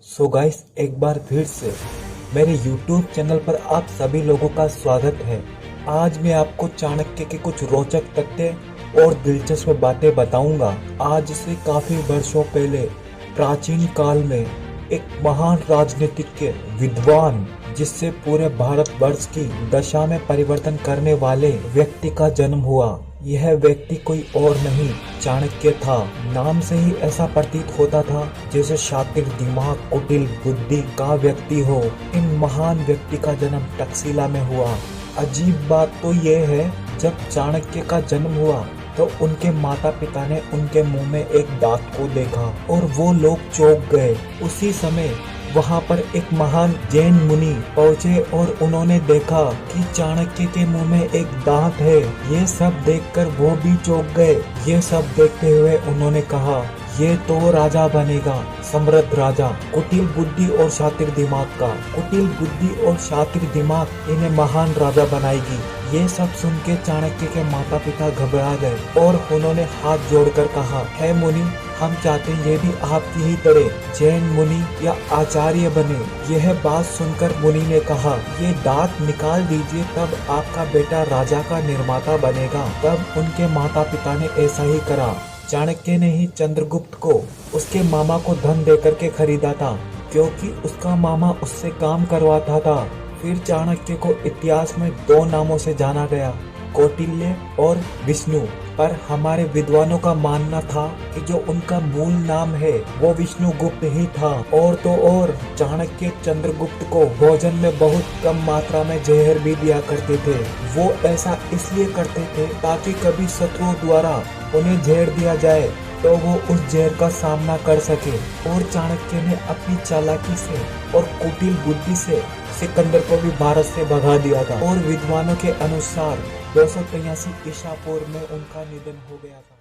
So guys, एक बार फिर से मेरे YouTube चैनल पर आप सभी लोगों का स्वागत है। आज मैं आपको चाणक्य के कुछ रोचक तथ्य और दिलचस्प बातें बताऊंगा। आज से काफी वर्षों पहले प्राचीन काल में एक महान राजनीतिज्ञ, विद्वान, जिससे पूरे भारतवर्ष की दशा में परिवर्तन करने वाले व्यक्ति का जन्म हुआ। यह व्यक्ति कोई और नहीं, चाणक्य था। नाम से ही ऐसा प्रतीत होता था जैसे शातिर दिमाग, कुटिल बुद्धि का व्यक्ति हो। इन महान व्यक्ति का जन्म तक्षशिला में हुआ। अजीब बात तो यह है, जब चाणक्य का जन्म हुआ तो उनके माता पिता ने उनके मुंह में एक दांत को देखा और वो लोग चौंक गए। उसी समय वहां पर एक महान जैन मुनि पहुंचे और उन्होंने देखा कि चाणक्य के मुंह में एक दांत है। ये सब देखकर वो भी चौंक गए। ये सब देखते हुए उन्होंने कहा, ये तो राजा बनेगा, समृद्ध राजा, कुटिल बुद्धि और शातिर दिमाग का। कुटिल बुद्धि और शातिर दिमाग इन्हें महान राजा बनाएगी। ये सब सुन के चाणक्य के माता पिता घबरा गए और उन्होंने हाथ जोड़कर कहा, हे मुनि, हम चाहते हैं ये भी आपकी ही तरह जैन मुनि या आचार्य बने। यह बात सुनकर मुनि ने कहा, ये दांत निकाल दीजिए, तब आपका बेटा राजा का निर्माता बनेगा। तब उनके माता पिता ने ऐसा ही करा। चाणक्य ने ही चंद्रगुप्त को उसके मामा को धन देकर के खरीदा था, क्योंकि उसका मामा उससे काम करवाता था। फिर चाणक्य को इतिहास में दो नामों से जाना गया, कौटिल्य और विष्णु। पर हमारे विद्वानों का मानना था कि जो उनका मूल नाम है वो विष्णुगुप्त ही था। और तो और चाणक्य चंद्रगुप्त को भोजन में बहुत कम मात्रा में जहर भी दिया करते थे। वो ऐसा इसलिए करते थे ताकि कभी शत्रुओं द्वारा उन्हें जहर दिया जाए तो वो उस जहर का सामना कर सके। और चाणक्य ने अपनी चालाकी से और कुटिल बुद्धि से सिकंदर को भी भारत से भगा दिया था। और विद्वानों के अनुसार 283 ईसा पूर्व में उनका निधन हो गया था।